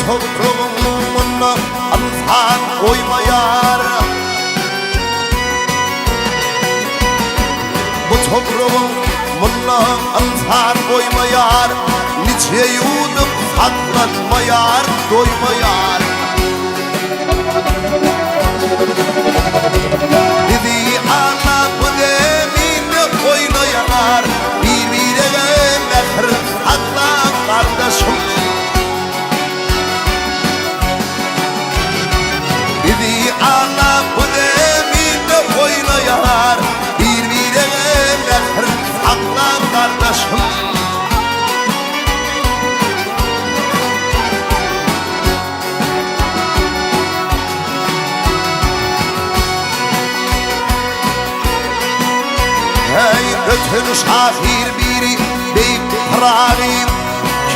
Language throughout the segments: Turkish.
Toprağımla ansan koymayar, bu toprağımla ansan koymayar, nice yudum saklanmayar, doymayar. Bizi ana bu demini oynayar, birbirine mehr saklan kardeşim. Bizi ana bu deminde oynayar, birbirine mehr saklan kardeşim. Hey ötün şahir biri beyim pranim,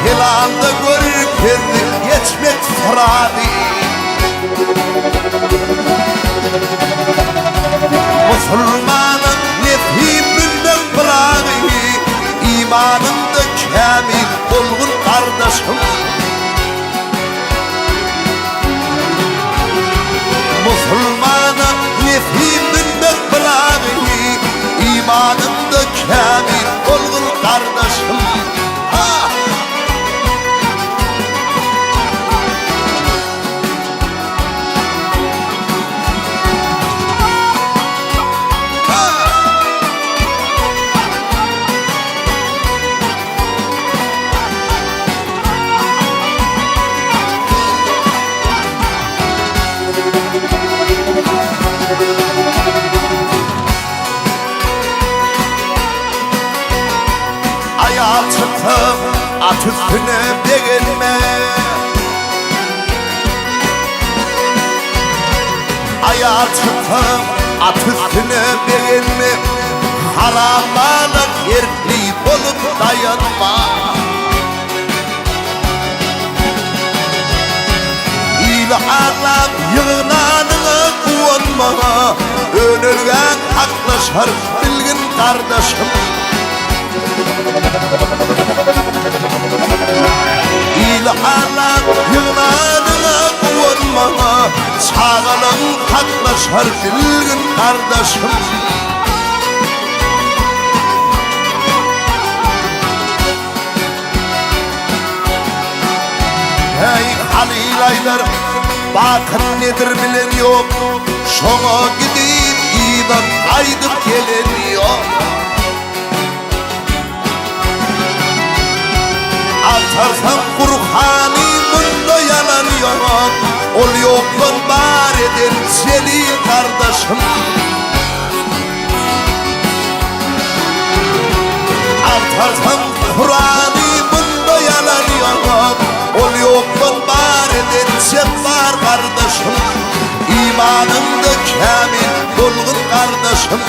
kelanda görür kendi geçmek franim. Müslümanın nefhiminden bırağı, imanında kamil olgun kardeşim. Müslümanın nefhiminden bırağı, imanında kamil olgun kardeşim. Ayağa çıktım at üstüne değilme, ayağa çıktım at üstüne değilme, haramalık erkli olup dayanma. İlhanlar yığınanına kuvanma, önülgen haklaşar bilgin kardeşim. İlhanlar yığınanına kuvanma, sağalın haklaşar bilgin kardeşim. Hey Halil Aydar, bakın nedir bilen yok, şona gidip iman aydıp gelen yok. Atarsam Kur'an'ı bunda yalan yok, ol yoktan var eder seni kardeşim. Atarsam Kur'an'ı bunda yalan yok, ol yoktan var eder sen var kardeşim. İmanında kamil olgun kardeşim,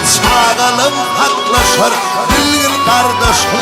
sağalım haklaşar bilgin kardeşim.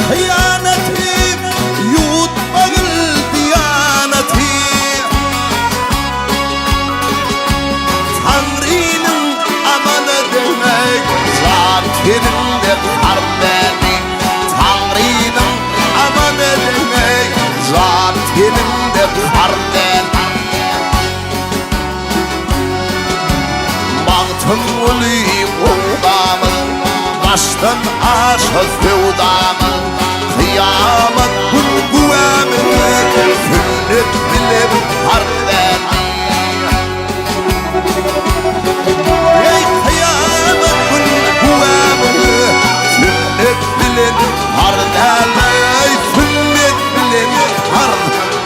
hıyaneti yutmagıl diyaneti Tanrı'nın amanı demek zatinde kardeni Tanrı'nın amanı demek zatinde kardeni Baktım uli buğdamı baştan aşağı sevdamı Kıyamet bulguamını sünnet bilip kardeni Ey kıyamet bulguamını sünnet bilip kardeni Sünnet bilip kardeni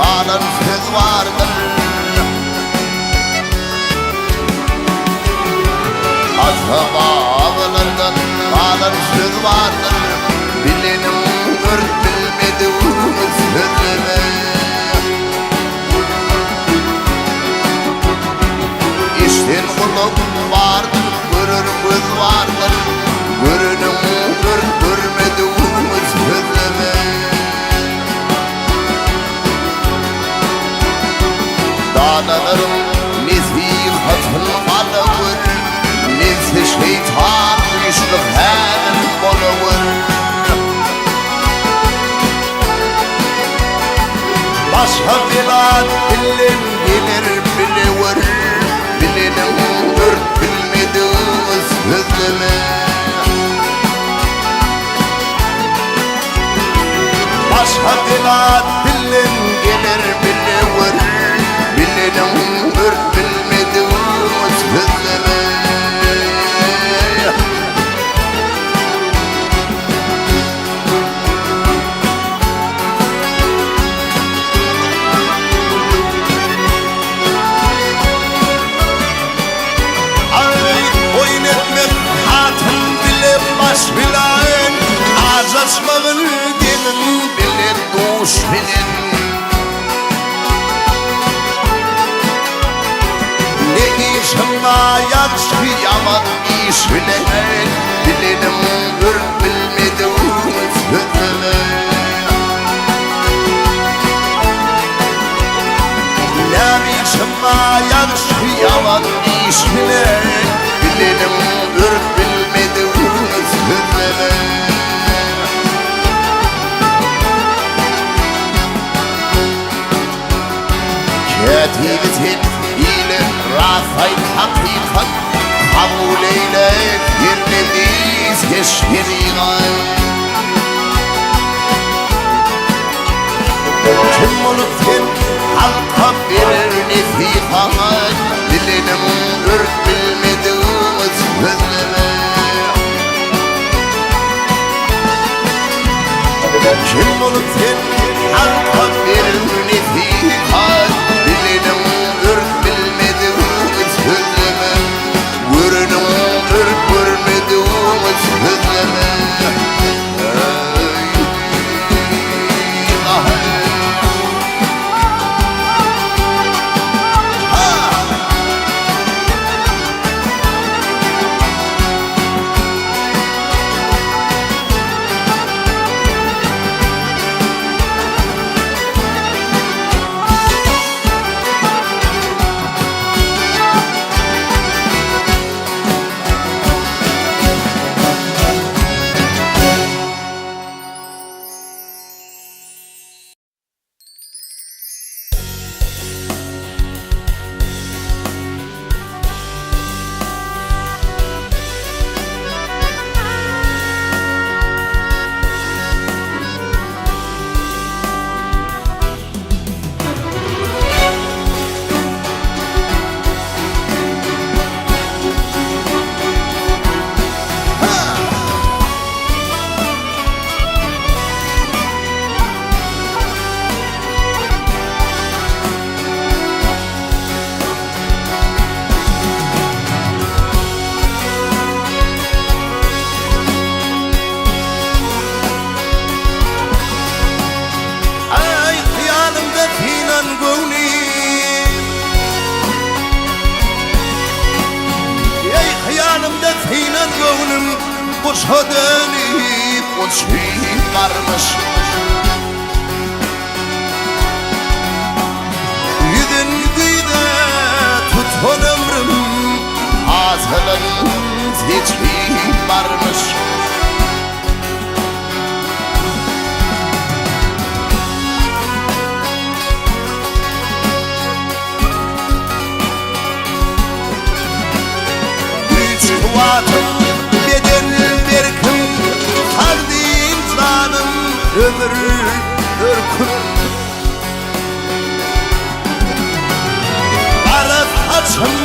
Kalan söz vardır Azam ağalardan kalan söz vardır Bilenim ört bilmediğimiz sözleme İşten kulak vardır, görürümüz vardır Görünüm ört görmediğimiz sözleme Dağlanırım nesihatın alıvır Nesi şeytan işlik helim boluvur Başka bilat bilen gelir bilivur Bilenim ört bilmediğimiz sözleme Başka bilat bilen gelir bilivur Bilenim ört bilmediğimiz sözleme Ay oyun etmek hatun bilip baş bilen Az açmağın gelin bilir duş bilin Şımma yakşı yaman iş bile Bilenim ört bilmediğimiz sözleme Nemi şımma yakşı yaman iş bile Bilenim ört bilmediğimiz sözleme Ketiletin ile rafay hakikat Kabul eyle birlediğiz keşkiriğay Kim olup kim halka verir nefikahat Bilenim ört bilmediğimiz sözleme Kim olup kim halka verir nefikahat Bilenim ört bilmediğimiz sözleme Görünüm ört görmediğimiz sözleme Kuşa dönüp uçuyorlarmış. Yüzün güyde tutun ömrüm, hazırın titriyorlarmış. Üç kuvatım ömür ürkün Arap açım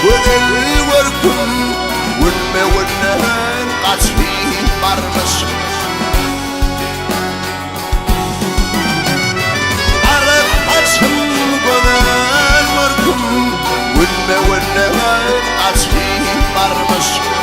Gönül vörkün Vünme vünnen kaçayım varmış Arap açım Gönül vörkün Vünme vünnen kaçayım varmış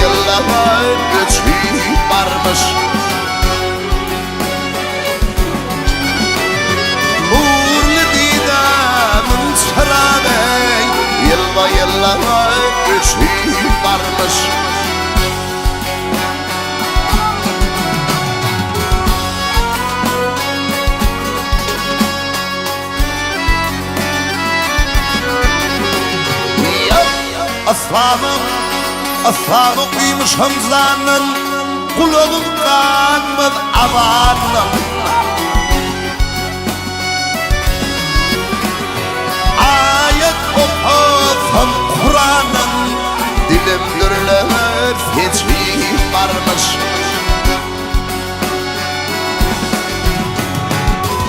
Yıllar göçüp varmış Nurlu didamın çırağı Yıllar göçüp varmış Aslanım Aslanı uymuşum zanın Kulağım kanmaz avanım Ayet okusam Kur'an'ın Dilim gürler fetri varmış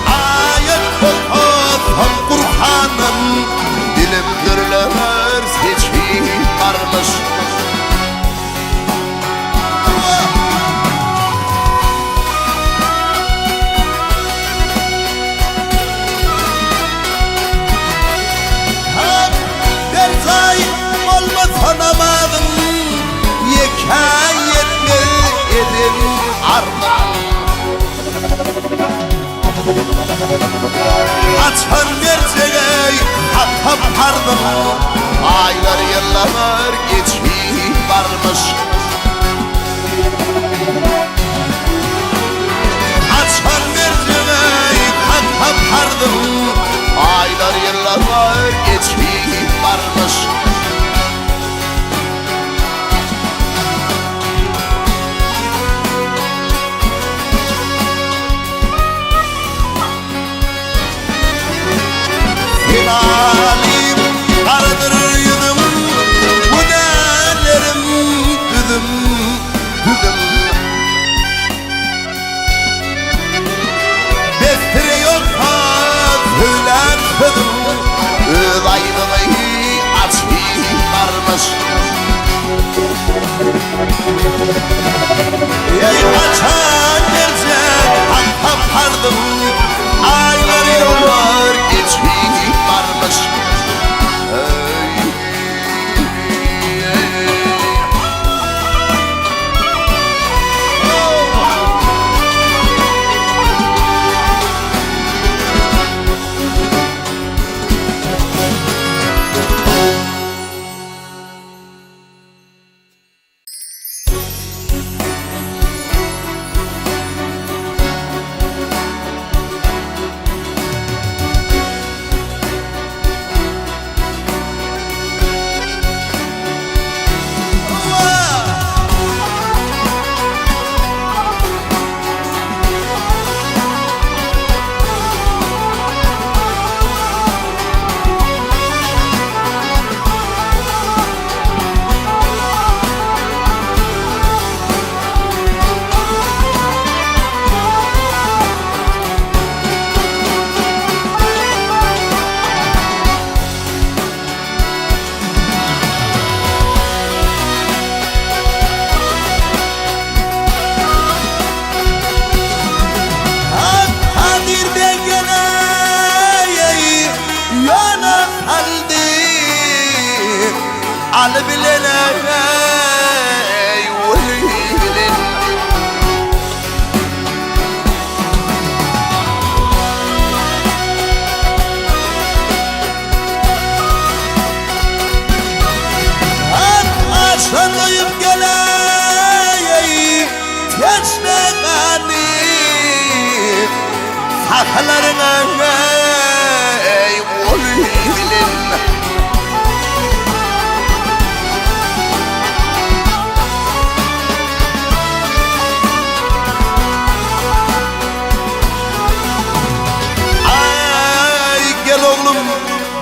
Ayet okusam Kur'an'ın Dilim gürler fetri varmış Tanımadım yekayetli edin ardan Açan merceği hatta pardım Aylar yıllar geçip varmış Açan merceği hatta pardım Aylar yıllar geçip varmış Hilalim kardır yüzüm Bu derlerim düdüm düdüm Bestire yoksa söyler sözüm Öz aydını açayım varmış Ey açan gerçek hatta pardım Aylar yollar geçip varmış hal bilene bilin. Ağaçlandayım geleyim teşnegani Haklarına bilin.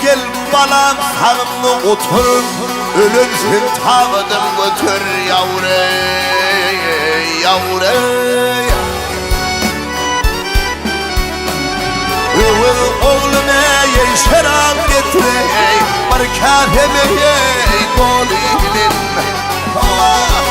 Gel balam sağımlı otur Ölümsün tağıdım götür yavre yavre Oğlum ey şerap getir Barkar hemeye golilin Allah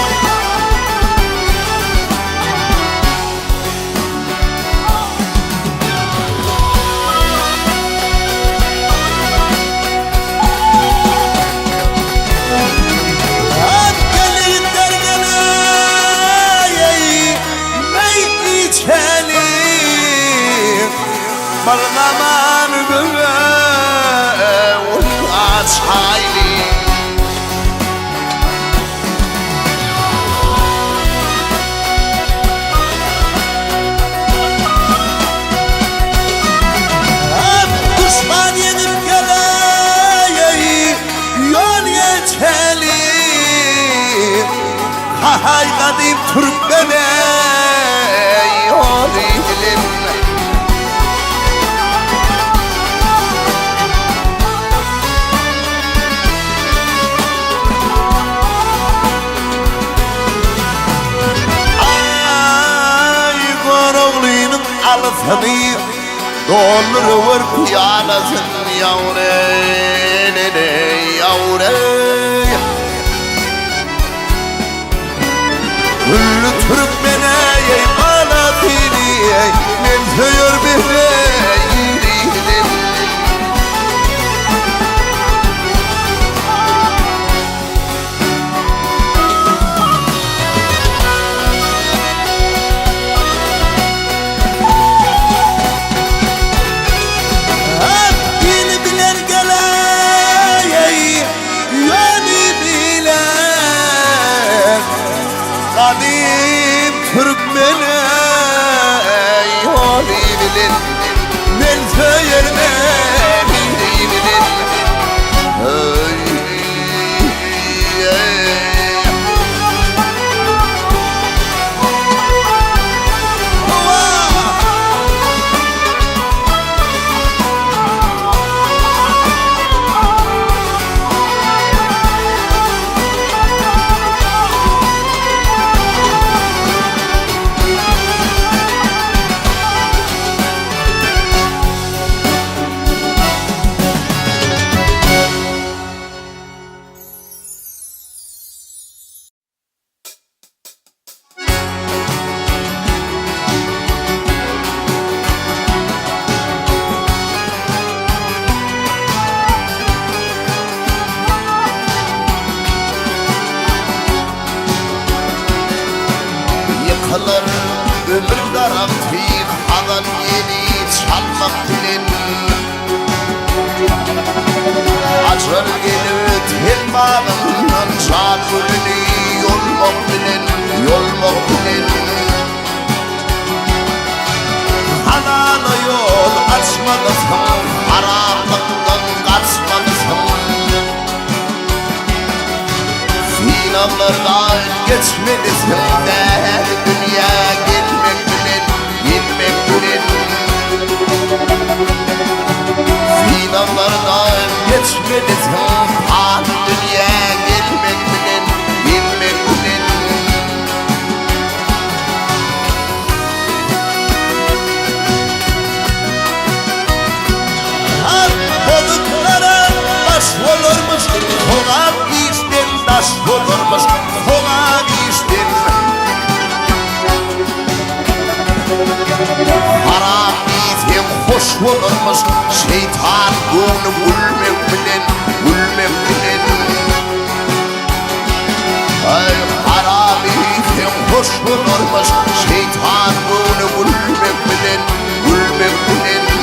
Barlaman böyle aç hayli Düşman yenip geleyim yol yeçeli Hay kadim Türkmene yol ilin Alsani dolur var piyalasın yavre yavre Güllü Türkmene yey balatini men söyür bihre yirinin Kadim Türkmene yol bilin Men söylerme bilin Yıkılır ömür garantir Havan yeni çalmak bilin Acır gelir tel bağından Can gülünü yolmak bilin Yolmak bilin Halala yol açmalısın Haramlıktan kaçmalısın Finallardan geçmelisin der dünya gelmek bilin Gitmek bilin Finallardan geçmelisin ah dünya gelmek bilin Gitmek bilin Balıklara baş olurmuş Konak işten taş olurmuş Konak işten Haram işten hoş olurmuş Şeytan bunu gülmek bilen Gülmek bilen Ay harami sen hoş olurmuş şeytan bunu gülmek bilen gülmek bilen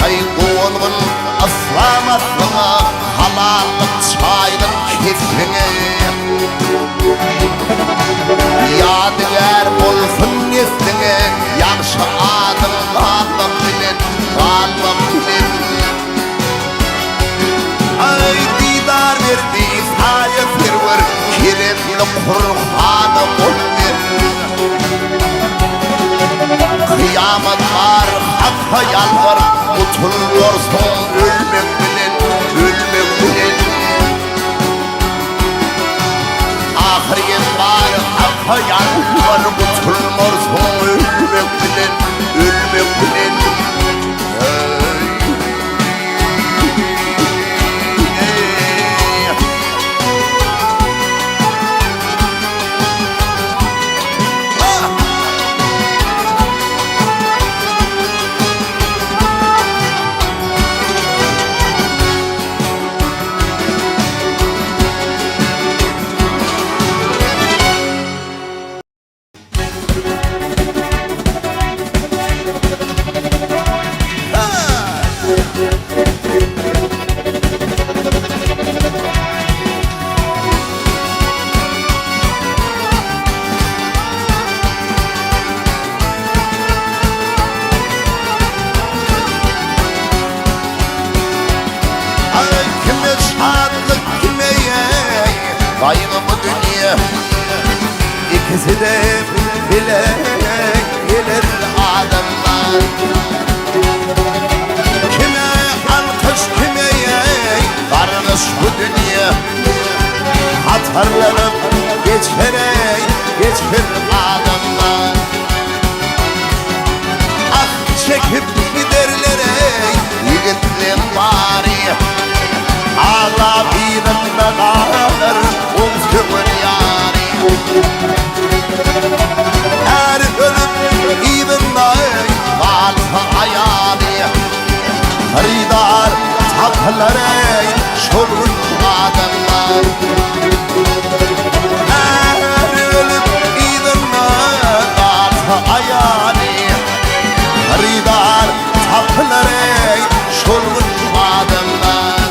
Ay oğlum aslamasına halallık çayın kefine Yadigar bolsun nesline Yaxşı adım qalmak bilen qalmak bilen Ay didar verdi saya server Keremli Kur'an'ı bolver Kıyamet var hakka yalvar Utuluyorsun ölmek bilen ölmek bilen Ahiriyet var hakka yalvar Utulmorsun ölmek bilen ölmek bilen Kayını bu dünya İkisi de bile gelir adamlar Kime alkış kime varmış bu dünya Hatırlanıp geçerek geçir adamlar Ah çekip giderlere yigitliğin bari Ağla birinde kalır umsumur yâri Her ölüm ibinde kalsa ayâli Ridar takları şolun adamlar Her ölüm ibinde kalsa ayâli Ridar takları şolun adamlar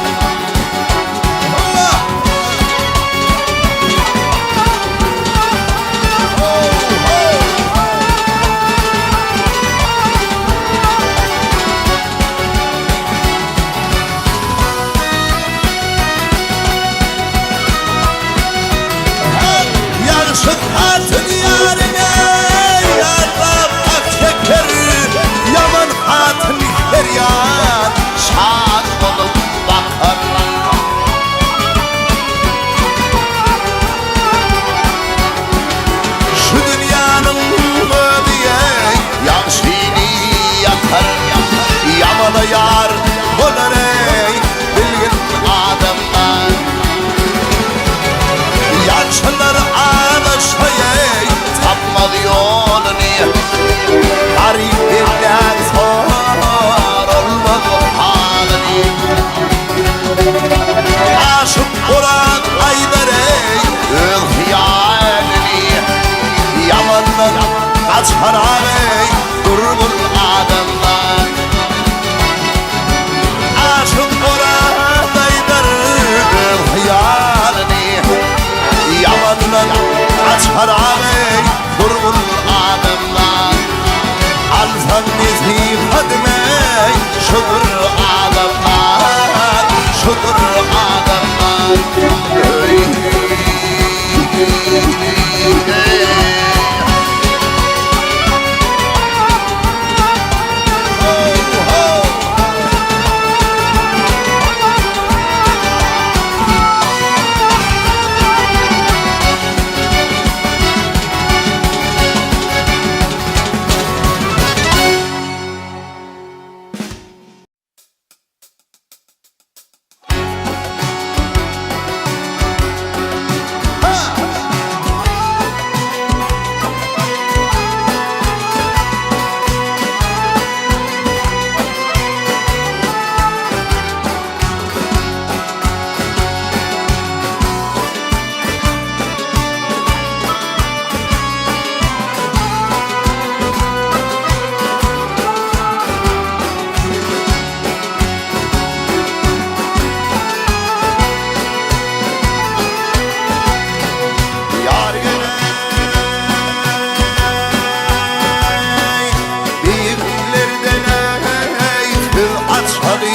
açarı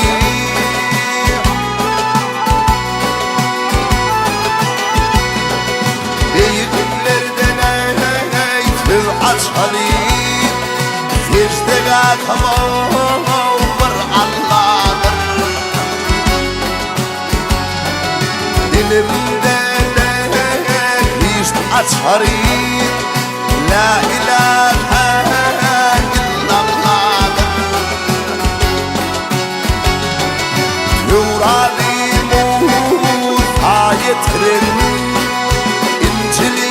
Beyiklerden eytir açarı Secdege tamam bir Allah'dır Dilimde hiç açarı La ilahe illallah'dır Tevrat'ı Musa getirin İncil'i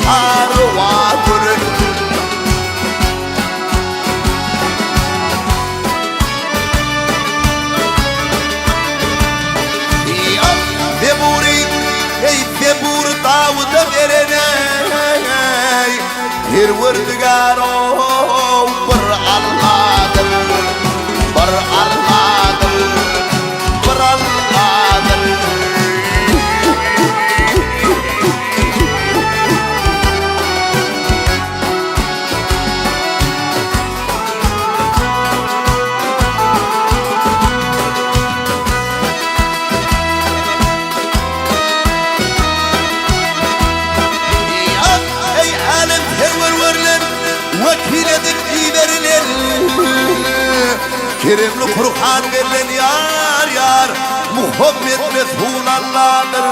Arvadır Zebur Davud'a verene Perverdigar o bir Allah'dır Bir Allah'dır Bir Allah'dır Vekiledik verilen Kerimli Kur'an verilen yar yar Muhammed Resulallah'dır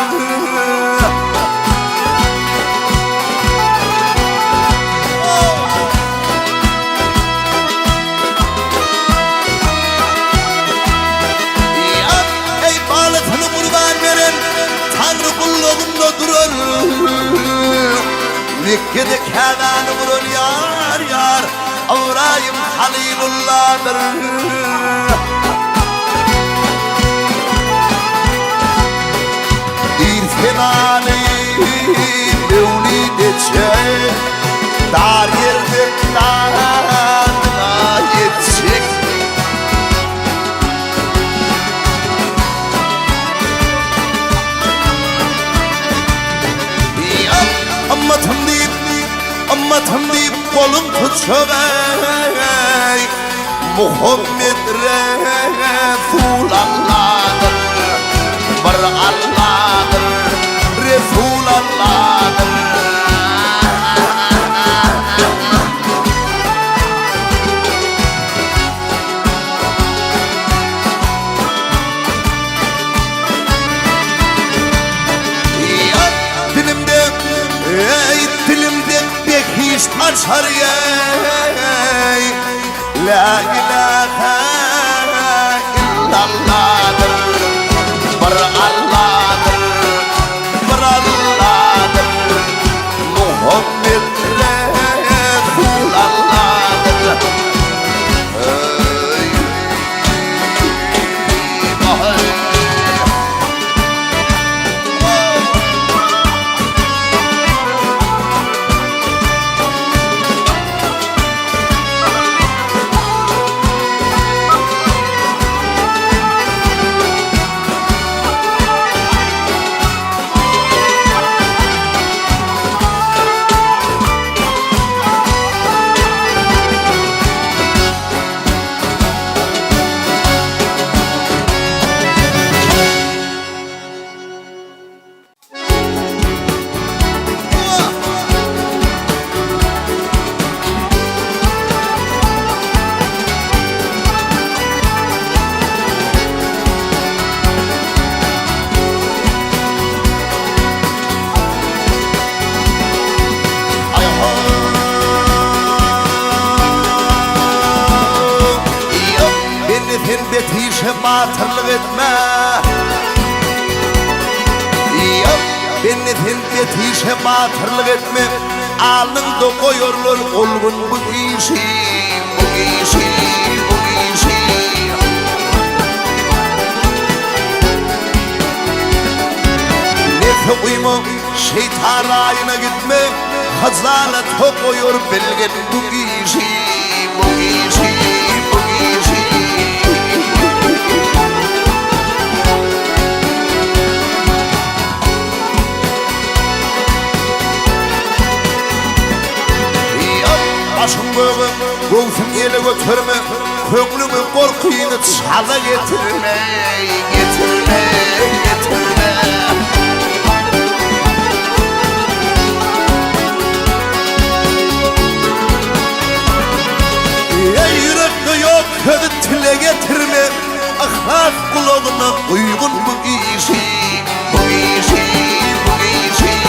Ey balıtını kurban veren Tanrı kulluğunda durur Mekke'de Kâbâ'nı vurur yar yar Avrayım Halilullah'dır İrfenâni mevlid edecek Dar yerde dağına yetecek Ammatım deyip kolum tutuşuyor Muhammed Resulallah'dır Bir Allah'dır Resulallah'dır Dilimde hiç açar La ilahe illallah'dır Bir Allah'dır Bir Allah'dır Muhammed Resulallah'dır Betişe batırlık etme Beni betişe batırlık etme Alnında koyurlar olgun bu işi Bu işi Bu işi Nefe uyma şeytan rayına gitme Hazalet koyur bilgin bu işi Bu işi Bu işi Başım böğüm, göğsüm yeli götürme Köklümü korkuyunu çala getirme, getirme, getirme. Ey yürekte yok kötü tile getirme, ahlak kulağına uygun bu işi, bu işi, bu işi.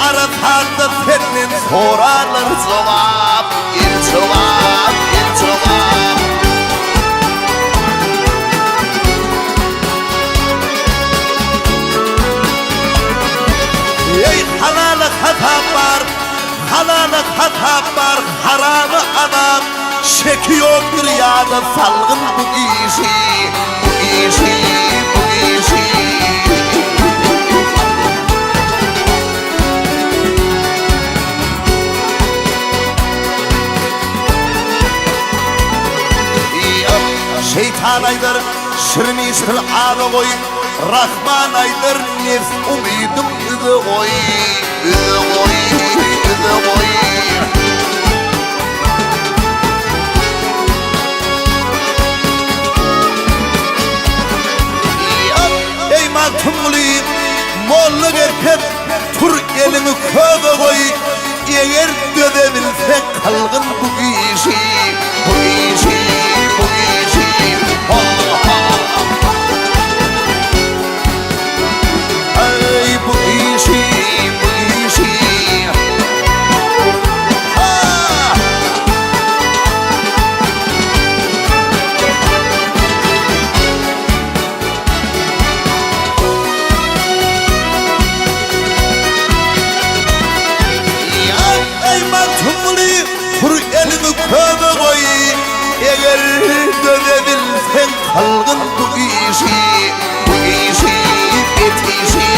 Aralarda senin sorarlar cevap, cevap, cevap. Ey halalı hata var, halalı hata var, haramı adam çekiyordur ya da salgın bu işi, bu işi, bu işi. Şeytan aydır, şirmiştir ağrı koy, Rahman aydır, nefs umidum üdü koy, üdü koy, üdü koy. Ey maltumluyum, molluk erkek, tur elini köve koy, eğer dövebilsek kalgın bu işi, bu işi, bu işi. Ay bu işi, bu işi. Ey matumli, kur elini köve koy, eğer dönebilsen kalgın bu işi, bu işi, bitişi.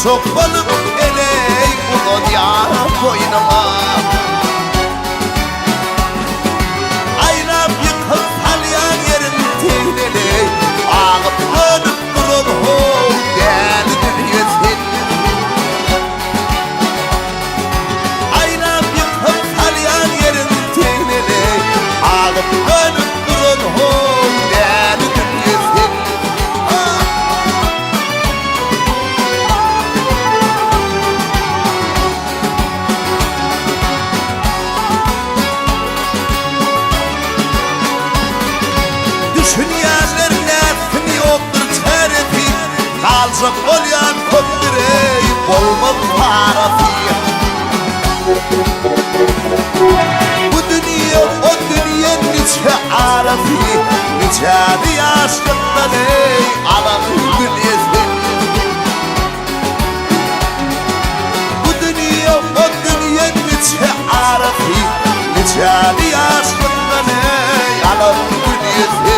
Sokmadım eley bu dünya boynuma. Aynam yıkıp salyan yerin tehleli, ağıp dönüp durun hol değerli dünyesin. Aynam yıkıp salyan yerin tehleli, ağıp dönüp durun hol değerli dünyesin. Kalacak olyan köpürey, olmaz parası. Bu dünya o dünya nice arafi Nice yaşlıkta ey alan dünyası Bu dünya o dünya nice arafi Nice yaşlıkta ey alan dünyası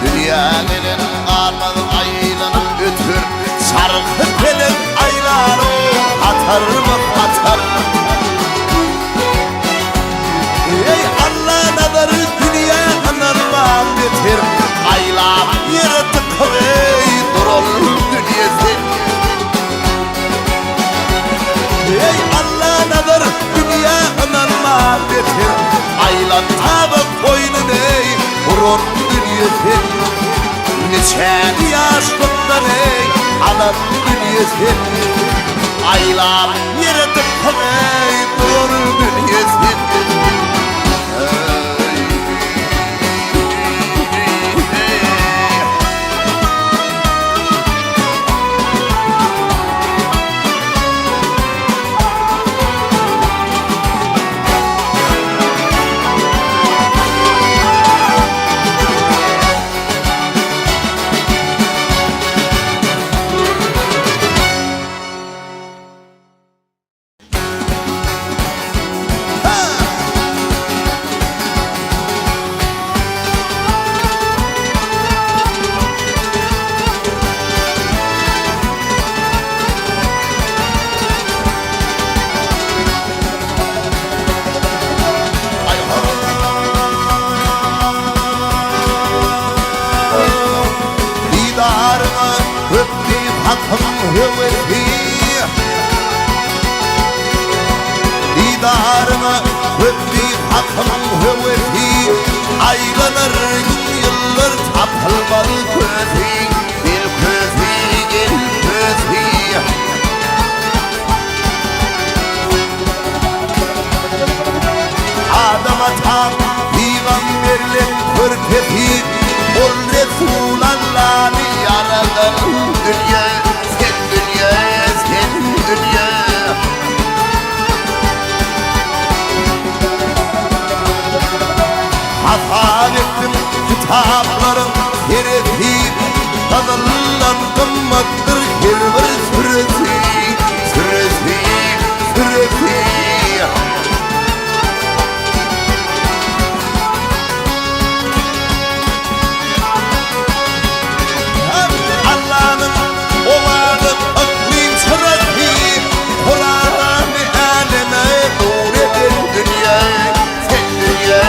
Dünyanın almadı aylanıp götür Sarıkı pelin ayları atar mı atar Ey Allah nazarı dünyanın var getir Aylar yaratık ey durul dünyası Ey Allah nazarı dünyanın var getir Aylar tabi koynun ey durul dünyası Niçen yaşlıktan ey alan dünyası Aylar yaratık ey durul dünyası Didarına öptü hakkım hüveti Aylanır yıllar tapılmalı közü Bir közü gel közü Adama tam peygamberler körtepi Ol Resulallah'ı yaradan dünya Sen dünya, sen dünya Hata ettim kitaplarım tertip Tadından kımmaktır her bir süresi Süresi, süresi Allah'ın olanı aklın sırası Kur'an-ı aleme nur eder dünya Sen dünya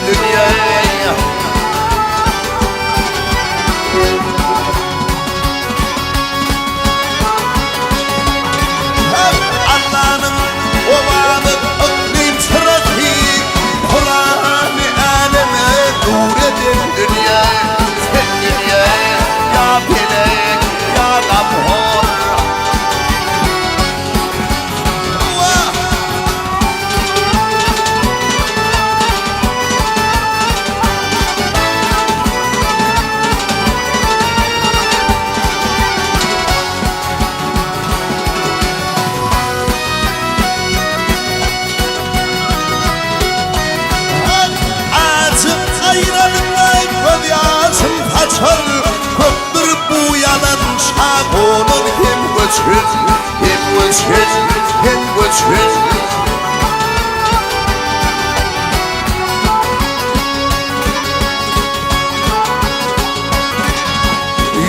dünyaya Allah'ın olanı aklın sırası Kur'an-ı aleme nur eder dünya Sen dünya ya felek ya gafur Köktür bu yalan şakonun hem göçün Hem göçün, hem göçün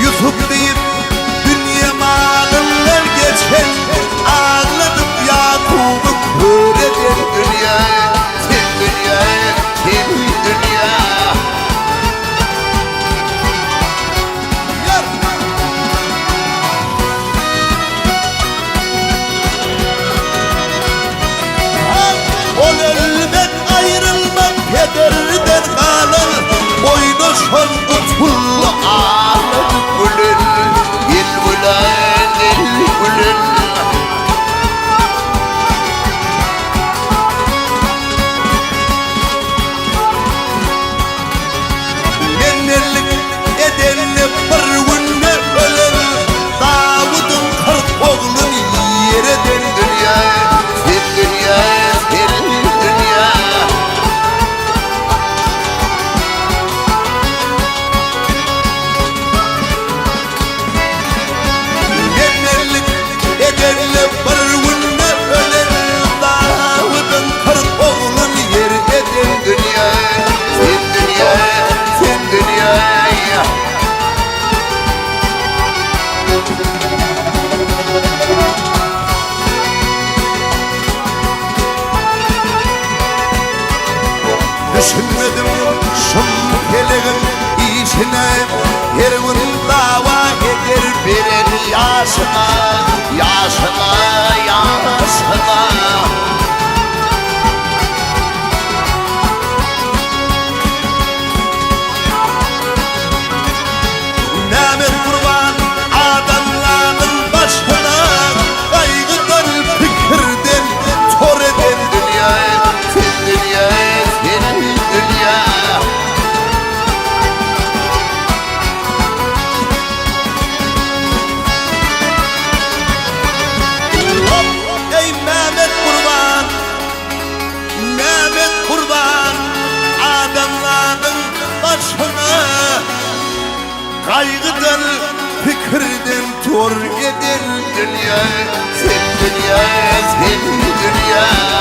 Yusuf deyip dünya malınlar geçen Ağladıp Yakup'u kör eden dünya Sen dünya, sen dünya Kederden kalır boynu şol tutullu ağlar gülün Gel ulan gel gülün Genellik edenli bir günde yaşına, yaşına, yaşına. Mehmet kurban adamların başına, kaygıdan fikirden tor eden dünya, fil dünya, fil dünya. Ey Mehmet kurban, Mehmet kurban adamların başına, kaygıdan fikirden tor eden dünya, fil dünya, fil dünya.